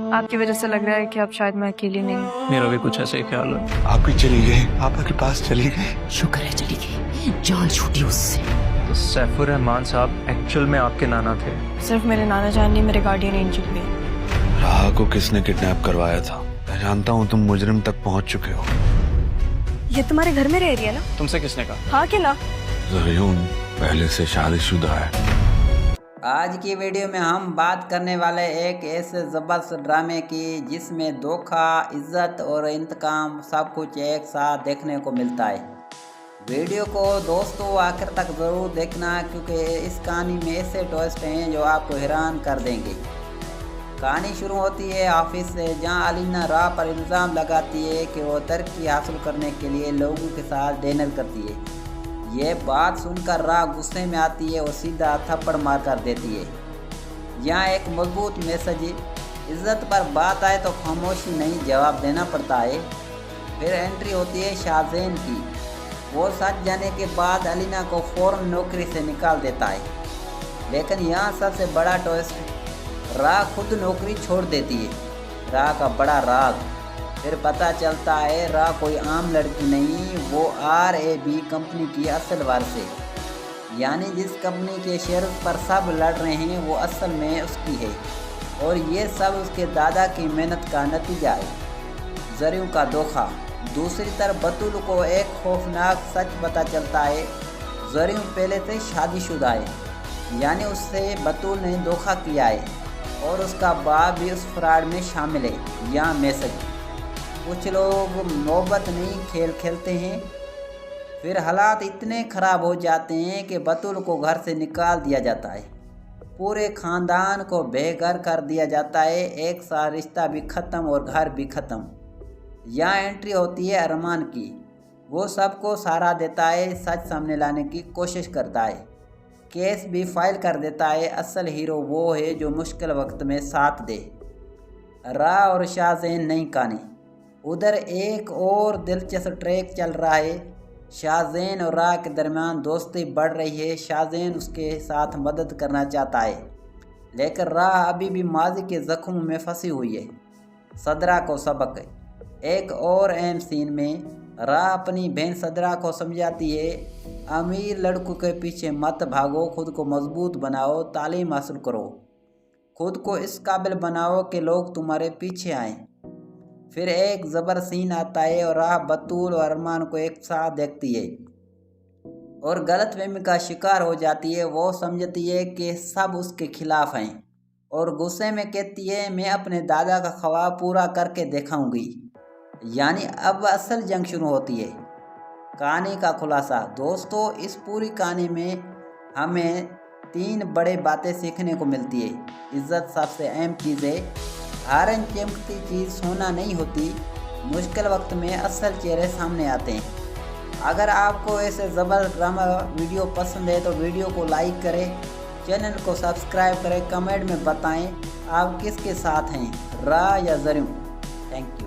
आपकी वजह से लग रहा है कि अब शायद मैं अकेली नहीं हूँ। मेरा भी कुछ ऐसा ही ख्याल है। आप भी चली गई, पापा के पास चली गई। शुक्र है चली गई, जान छूटी उससे। तो सैफुर रहमान साहब एक्चुअल में आपके नाना थे? सिर्फ मेरे नाना जान नहीं, मेरे गार्डियन एंजल भी। राह को किसने किडनैप करवाया था? मैं जानता हूँ तुम मुजरिम तक पहुँच चुके हो। ये तुम्हारे घर में रह रही है ना? तुमसे किसने कहा? हाँ कि ना? ज़रियून पहले से शादीशुदा है। आज की वीडियो में हम बात करने वाले एक ऐसे ज़बरदस्त ड्रामे की जिसमें धोखा, इज्जत और इंतकाम सब कुछ एक साथ देखने को मिलता है। वीडियो को दोस्तों आखिर तक ज़रूर देखना, क्योंकि इस कहानी में ऐसे ट्विस्ट हैं जो आपको हैरान कर देंगे। कहानी शुरू होती है ऑफिस से, जहां अलीना राह पर इल्ज़ाम लगाती है कि वो तरक्की हासिल करने के लिए लोगों के साथ डील करती है। ये बात सुनकर राह गुस्से में आती है और सीधा थप्पड़ मार कर देती है। यहाँ एक मजबूत मैसेज, इज्जत पर बात आए तो खामोशी नहीं, जवाब देना पड़ता है। फिर एंट्री होती है शाहज़ैन की। वो सच जाने के बाद अलीना को फ़ौरन नौकरी से निकाल देता है, लेकिन यहाँ सबसे बड़ा ट्विस्ट, राह खुद नौकरी छोड़ देती है। राह का बड़ा राज। फिर पता चलता है राह कोई आम लड़की नहीं, वो RAB कंपनी की असल वारिस है। यानी जिस कंपनी के शेयर पर सब लड़ रहे हैं वो असल में उसकी है, और ये सब उसके दादा की मेहनत का नतीजा है। ज़रियून का धोखा। दूसरी तरफ बतूल को एक खौफनाक सच पता चलता है, ज़रियून पहले से शादीशुदा है, यानी उससे बतूल ने धोखा किया है और उसका बाप भी उस फ्रॉड में शामिल है। यहाँ मैसेज, कुछ लोग मोहब्बत नहीं खेल खेलते हैं। फिर हालात इतने ख़राब हो जाते हैं कि बतूल को घर से निकाल दिया जाता है, पूरे ख़ानदान को बेघर कर दिया जाता है, एक साथ रिश्ता भी ख़त्म और घर भी ख़त्म। यहाँ एंट्री होती है अरमान की। वो सबको सहारा देता है, सच सामने लाने की कोशिश करता है, केस भी फाइल कर देता है। असल हीरो वो है जो मुश्किल वक्त में साथ दे। राह और शाहज़ैन नई कहानी। उधर एक और दिलचस्प ट्रैक चल रहा है। शाहज़ैन और राह के दरमियान दोस्ती बढ़ रही है। शाहज़ैन उसके साथ मदद करना चाहता है, लेकिन राह अभी भी माजी के ज़ख्मों में फंसी हुई है। सदरा को सबक। एक और अहम सीन में राह अपनी बहन सदरा को समझाती है, अमीर लड़कों के पीछे मत भागो, खुद को मजबूत बनाओ, तालीम हासिल करो, खुद को इस काबिल बनाओ कि लोग तुम्हारे पीछे आएँ। फिर एक ज़बर सीन आता है और राह बतूल और अरमान को एक साथ देखती है और गलतफहमी का शिकार हो जाती है। वो समझती है कि सब उसके खिलाफ हैं और गुस्से में कहती है, मैं अपने दादा का ख्वाब पूरा करके दिखाऊंगी। यानी अब असल जंग शुरू होती है। कहानी का खुलासा। दोस्तों, इस पूरी कहानी में हमें 3 बड़े बातें सीखने को मिलती है। इज्जत सबसे अहम चीज़ है। हर चमकती चीज़ सोना नहीं होती। मुश्किल वक्त में असल चेहरे सामने आते हैं। अगर आपको ऐसे ज़बरदस्त ड्रामा वीडियो पसंद है तो वीडियो को लाइक करें, चैनल को सब्सक्राइब करें, कमेंट में बताएं आप किसके साथ हैं, राह या ज़रियून। Thank you.